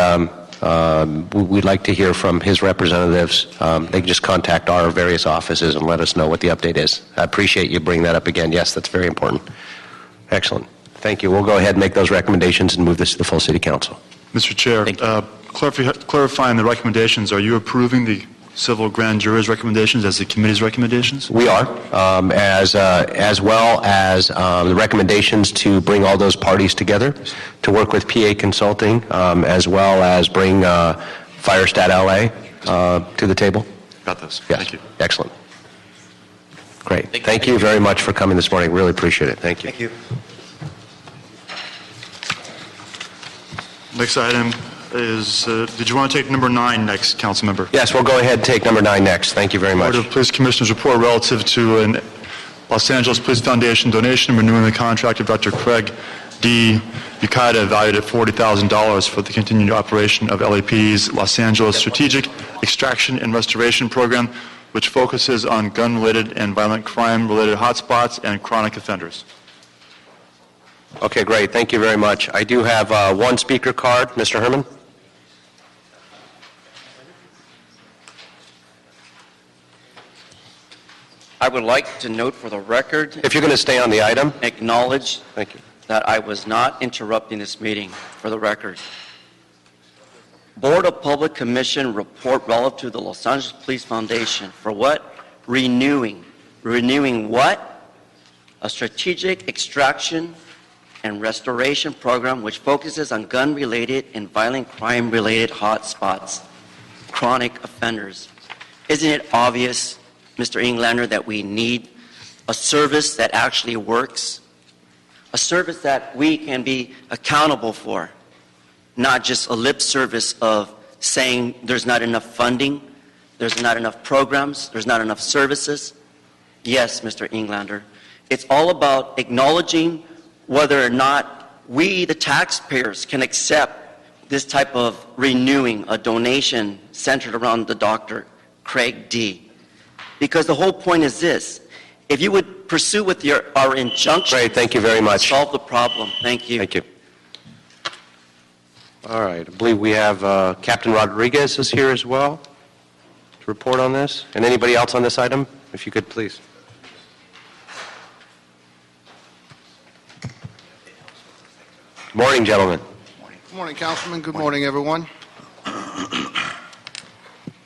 we'd like to hear from his representatives. They can just contact our various offices and let us know what the update is. I appreciate you bringing that up again. Yes, that's very important. Excellent. Thank you. We'll go ahead and make those recommendations and move this to the full City Council. Mr. Chair, clarifying the recommendations, are you approving the civil grand jury's recommendations as the committee's recommendations? We are, as well as the recommendations to bring all those parties together to work with PA Consulting, as well as bring FireStat LA to the table. Got those. Yes. Thank you. Excellent. Great. Thank you very much for coming this morning. Really appreciate it. Thank you. Thank you. Next item is, did you want to take number 9 next, council member? Yes, we'll go ahead and take number 9 next. Thank you very much. Board of Police Commissioners report relative to an Los Angeles Police Foundation donation renewing the contract of Dr. Craig D. Bucata, valued at $40,000 for the continued operation of LAPD's Los Angeles Strategic Extraction and Restoration Program, which focuses on gun-related and violent crime-related hotspots and chronic offenders. Okay, great. Thank you very much. I do have one speaker card. Mr. Herman? I would like to note for the record, If you're going to stay on the item. acknowledge Thank you. that I was not interrupting this meeting, for the record. Board of Public Commission report relative to the Los Angeles Police Foundation for what? Renewing what? a strategic extraction and restoration program which focuses on gun-related and violent crime-related hotspots, chronic offenders. Isn't it obvious, Mr. Englander, that we need a service that actually works, a service that we can be accountable for, not just a lip service of saying there's not enough funding, there's not enough programs, there's not enough services? Yes, Mr. Englander. It's all about acknowledging whether or not we, the taxpayers, can accept this type of renewing, a donation centered around the Dr. Craig D. Because the whole point is this: if you would pursue with our injunction, Great, thank you very much. solve the problem. Thank you. Thank you. All right, I believe we have Captain Rodriguez is here as well to report on this. And anybody else on this item? If you could, please. Morning, gentlemen. Good morning, Councilman. Good morning, everyone.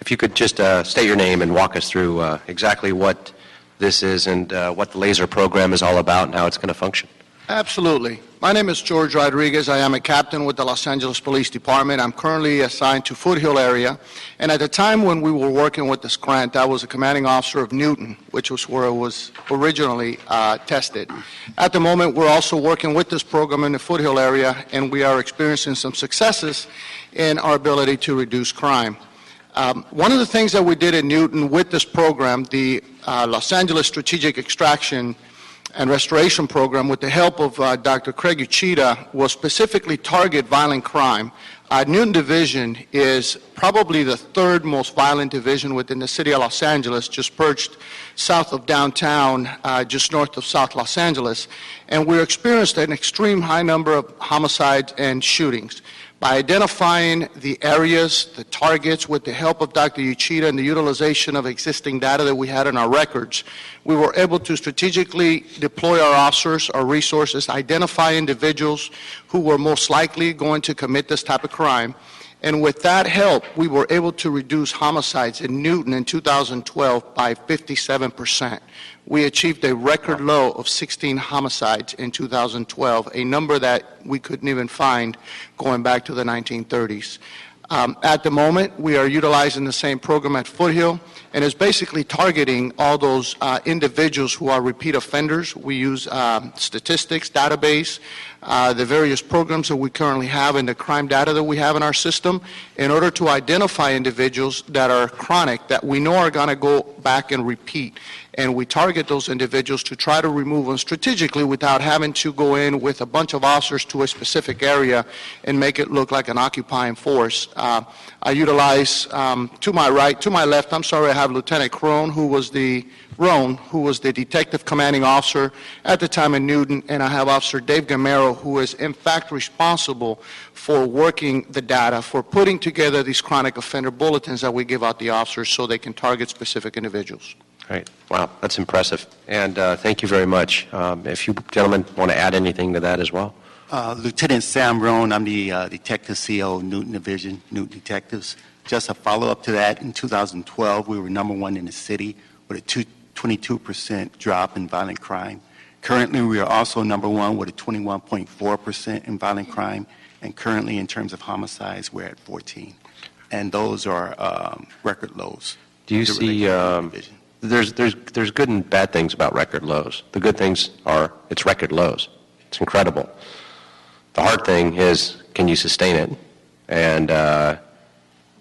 If you could just state your name and walk us through exactly what this is and what the laser program is all about and how it's going to function. Absolutely. My name is George Rodriguez. I am a captain with the Los Angeles Police Department. I'm currently assigned to Foothill area. And at the time when we were working with this grant, I was a commanding officer of Newton, which was where it was originally tested. At the moment, we're also working with this program in the Foothill area, and we are experiencing some successes in our ability to reduce crime. One of the things that we did in Newton with this program, the Los Angeles Strategic Extraction and Restoration Program, with the help of Dr. Craig Uchida, was specifically target violent crime. Newton Division is probably the third most violent division within the city of Los Angeles, just perched south of downtown, just north of South Los Angeles. And we experienced an extreme high number of homicides and shootings. By identifying the areas, the targets, with the help of Dr. Uchida and the utilization of existing data that we had in our records, we were able to strategically deploy our officers, our resources, identify individuals who were most likely going to commit this type of crime. And with that help, we were able to reduce homicides in Newton in 2012 by 57%. We achieved a record low of 16 homicides in 2012, a number that we couldn't even find going back to the 1930s. At the moment, we are utilizing the same program at Foothill, and is basically targeting all those individuals who are repeat offenders. We use statistics, database, the various programs that we currently have, and the crime data that we have in our system in order to identify individuals that are chronic, that we know are going to go back and repeat. And we target those individuals to try to remove them strategically without having to go in with a bunch of officers to a specific area and make it look like an occupying force. I utilize, to my right, to my left, I'm sorry, I have Lieutenant Crone, who was the detective commanding officer at the time in Newton, and I have Officer Dave Gamero, who is in fact responsible for working the data, for putting together these chronic offender bulletins that we give out the officers so they can target specific individuals. Great. Wow, that's impressive. And thank you very much. If you gentlemen want to add anything to that as well. Lieutenant Sam Roan, I'm the Detective CO, Newton Division, Newton Detectives. Just a follow-up to that, in 2012, we were #1 in the city with a 22% drop in violent crime. Currently, we are also #1 with a 21.4% in violent crime, and currently, in terms of homicides, we're at 14. And those are record lows. Do you see, there's good and bad things about record lows. The good things are it's record lows. It's incredible. The hard thing is, can you sustain it? And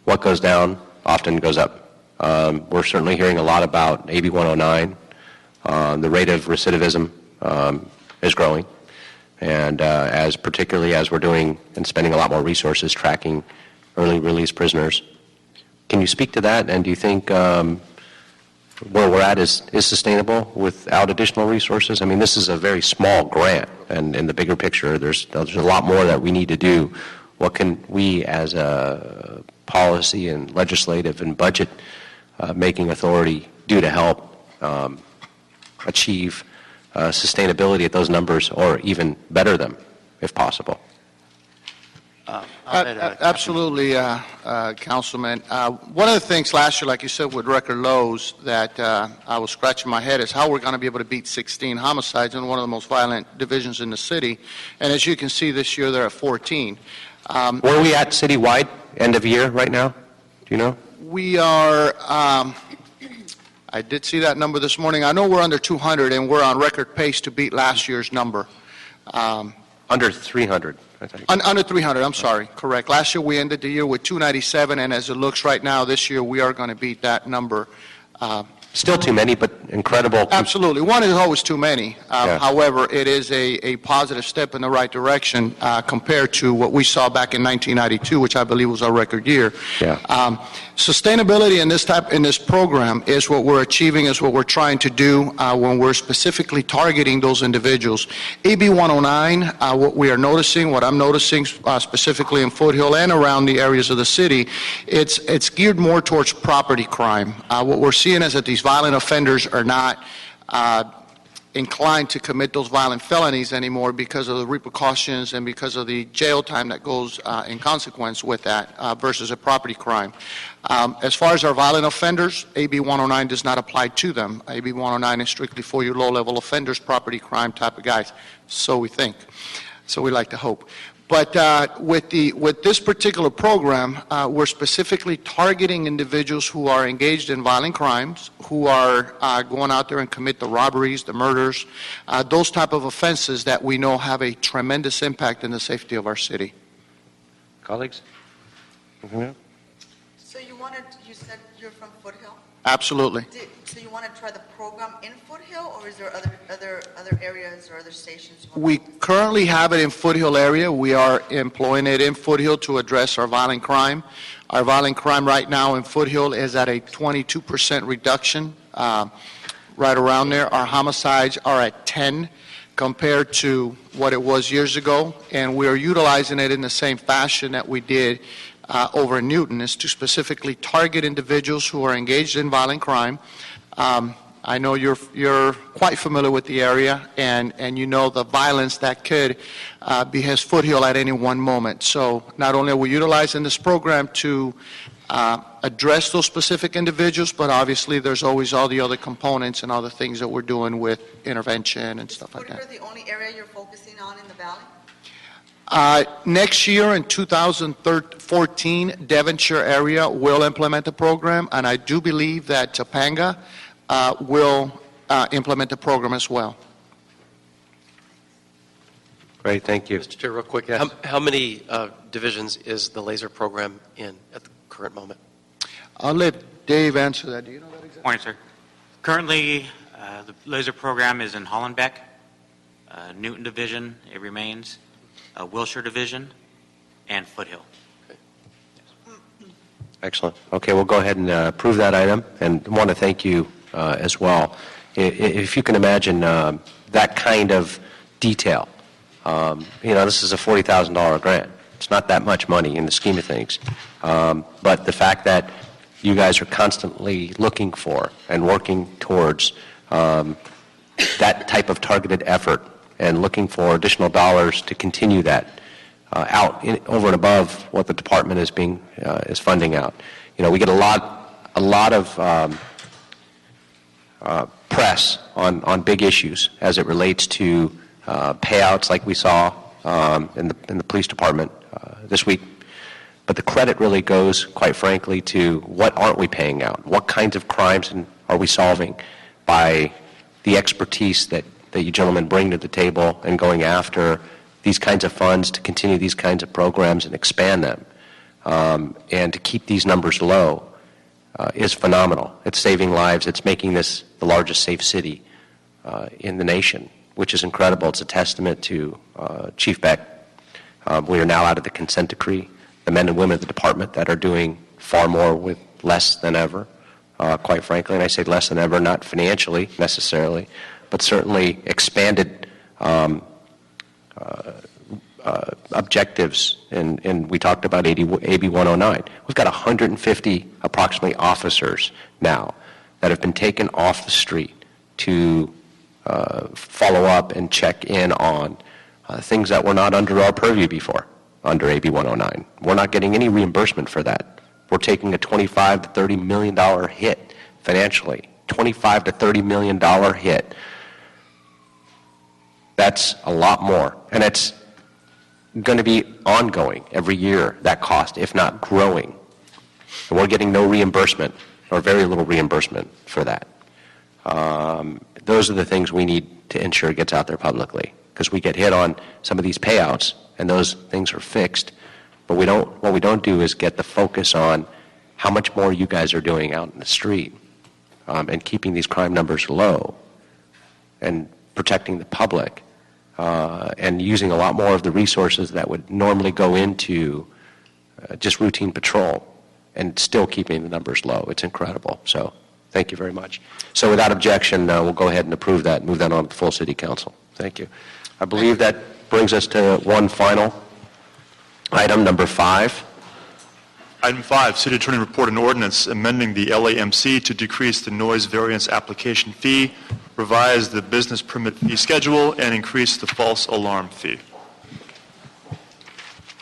what goes down often goes up. We're certainly hearing a lot about AB 109. The rate of recidivism is growing. And particularly as we're doing and spending a lot more resources tracking early release prisoners. Can you speak to that? And do you think where we're at is sustainable without additional resources? I mean, this is a very small grant, and in the bigger picture, there's a lot more that we need to do. What can we, as a policy and legislative and budget making authority, do to help achieve sustainability at those numbers, or even better them, if possible? Absolutely, Councilman. One of the things last year, like you said, with record lows, that I was scratching my head is how we're going to be able to beat 16 homicides in one of the most violent divisions in the city. And as you can see, this year they're at 14. Where are we at citywide, end of year right now? Do you know? We are, I did see that number this morning. I know we're under 200, and we're on record pace to beat last year's number. Under 300, I think. Under 300, I'm sorry, correct. Last year we ended the year with 297, and as it looks right now, this year we are going to beat that number. Still too many, but incredible. Absolutely. One is always too many. Yeah. However, it is a positive step in the right direction compared to what we saw back in 1992, which I believe was our record year. Yeah. Sustainability in this program is what we're achieving, is what we're trying to do when we're specifically targeting those individuals. AB 109, what I'm noticing specifically in Foothill and around the areas of the city, it's geared more towards property crime. What we're seeing is that these violent offenders are not inclined to commit those violent felonies anymore because of the repercussions and because of the jail time that goes in consequence with that versus a property crime. As far as our violent offenders, AB 109 does not apply to them. AB 109 is strictly for your low-level offenders, property crime type of guys. So we think. So we like to hope. But with this particular program, we're specifically targeting individuals who are engaged in violent crimes, who are going out there and commit the robberies, the murders, those type of offenses that we know have a tremendous impact in the safety of our city. Colleagues? Mm-hmm. So you said you're from Foothill? Absolutely. So you want to try the program in Foothill, or is there other areas or other stations? We currently have it in Foothill area. We are employing it in Foothill to address our violent crime. Our violent crime right now in Foothill is at a 22% reduction, right around there. Our homicides are at 10 compared to what it was years ago, and we are utilizing it in the same fashion that we did over in Newton, is to specifically target individuals who are engaged in violent crime. I know you're quite familiar with the area, and you know the violence that could be his Foothill at any one moment. So not only are we utilizing this program to address those specific individuals, but obviously there's always all the other components and other things that we're doing with intervention and stuff like that. Is Foothill the only area you're focusing on in the valley? Next year in 2014, Devonshire area will implement the program, and I do believe that Topanga will implement the program as well. Great, thank you. Mr. Chair, real quick, Yes. how many divisions is the laser program in at the current moment? I'll let Dave answer that. Do you know that exactly? Morning, sir. Currently, the laser program is in Hollenbeck, Newton Division, it remains, Wilshire Division, and Foothill. Excellent. Okay, we'll go ahead and approve that item, and want to thank you as well. If you can imagine that kind of detail, this is a $40,000 grant. It's not that much money in the scheme of things, but the fact that you guys are constantly looking for and working towards that type of targeted effort and looking for additional dollars to continue that over and above what the department is funding out. We get a lot of press on big issues as it relates to payouts, like we saw in the police department this week. But the credit really goes, quite frankly, to what aren't we paying out? What kinds of crimes are we solving by the expertise that you gentlemen bring to the table and going after these kinds of funds to continue these kinds of programs and expand them, and to keep these numbers low is phenomenal. It's saving lives. It's making this the largest safe city in the nation, which is incredible. It's a testament to Chief Beck. We are now out of the consent decree. The men and women of the department that are doing far more with less than ever, quite frankly, and I say less than ever, not financially necessarily, but certainly expanded objectives, and we talked about AB 109. We've got 150 approximately officers now that have been taken off the street to follow up and check in on things that were not under our purview before. under AB 109. We're not getting any reimbursement for that. We're taking a $25 to $30 million hit financially. $25 to $30 million hit. That's a lot more. And it's going to be ongoing every year, that cost, if not growing. And we're getting no reimbursement, or very little reimbursement for that. Those are the things we need to ensure gets out there publicly, because we get hit on some of these payouts, and those things are fixed. But what we don't do is get the focus on how much more you guys are doing out in the street, and keeping these crime numbers low, and protecting the public, and using a lot more of the resources that would normally go into just routine patrol, and still keeping the numbers low. It's incredible. So thank you very much. So without objection, we'll go ahead and approve that and move that on to the full City Council. Thank you. I believe that brings us to one final item, number 5. Item 5, City Attorney Report and Ordinance amending the LAMC to decrease the noise variance application fee, revise the business permit fee schedule, and increase the false alarm fee.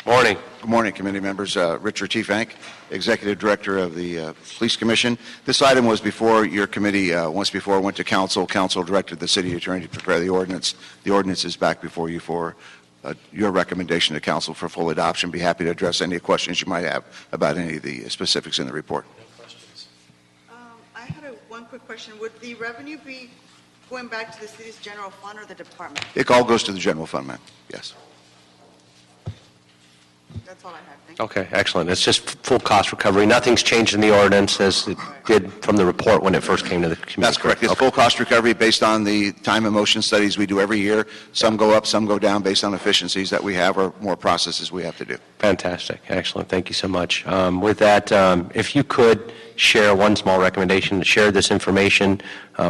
Morning. Good morning, committee members. Richard T. Fank, Executive Director of the Police Commission. This item was before your committee once before, went to council. Council directed the city attorney to prepare the ordinance. The ordinance is back before you for your recommendation to council for full adoption. Be happy to address any questions you might have about any of the specifics in the report. I had one quick question. Would the revenue be going back to the city's general fund or the department? It all goes to the general fund, ma'am. Yes. That's all I have. Thank you. Okay, excellent. It's just full cost recovery. Nothing's changed in the ordinance as it did from the report when it first came to the committee. That's correct. It's full cost recovery based on the time and motion studies we do every year. Some go up, some go down based on efficiencies that we have or more processes we have to do. Fantastic. Excellent. Thank you so much. With that, if you could share one small recommendation, share this information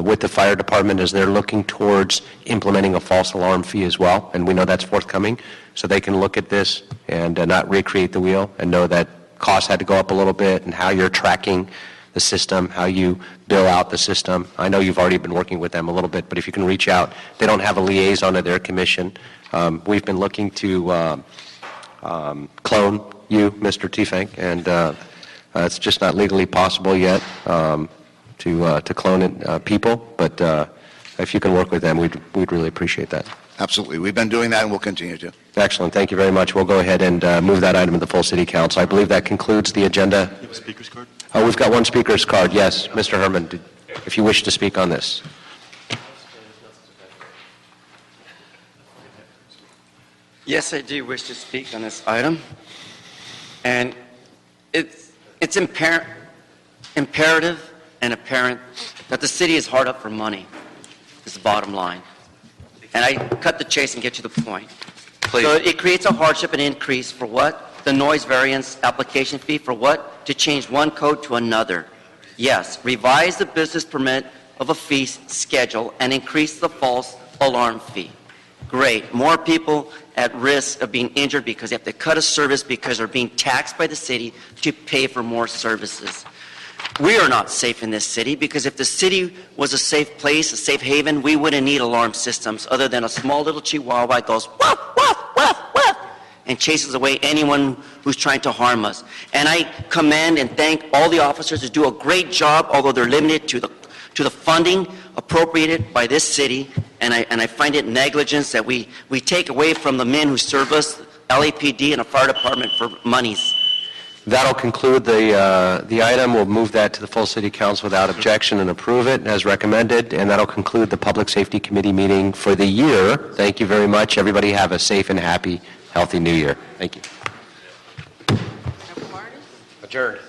with the fire department as they're looking towards implementing a false alarm fee as well, and we know that's forthcoming, so they can look at this and not recreate the wheel and know that costs had to go up a little bit and how you're tracking the system, how you bill out the system. I know you've already been working with them a little bit, but if you can reach out, they don't have a liaison of their commission. We've been looking to clone you, Mr. T-Fank, and it's just not legally possible yet to clone people, but if you can work with them, we'd really appreciate that. Absolutely. We've been doing that and we'll continue to. Excellent. Thank you very much. We'll go ahead and move that item to the full City Council. I believe that concludes the agenda. You have a speaker's card? Oh, we've got one speaker's card. Yes, Mr. Herman, if you wish to speak on this. Yes, I do wish to speak on this item. And it's imperative and apparent that the city is hard up for money, is the bottom line. And I cut the chase and get to the point. Please. So it creates a hardship and increase for what? The noise variance application fee for what? To change one code to another. Yes, revise the business permit of a fee schedule and increase the false alarm fee. Great. More people at risk of being injured because they have to cut a service because they're being taxed by the city to pay for more services. We are not safe in this city because if the city was a safe place, a safe haven, we wouldn't need alarm systems other than a small little chihuahua that goes woof, woof, woof, woof, and chases away anyone who's trying to harm us. And I commend and thank all the officers who do a great job, although they're limited to the funding appropriated by this city. And I find it negligence that we take away from the men who serve us, LAPD and a fire department for monies. That'll conclude the item. We'll move that to the full City Council without objection and approve it as recommended, and that'll conclude the Public Safety Committee meeting for the year. Thank you very much. Everybody have a safe and happy, healthy New Year. Thank you. Adjourned.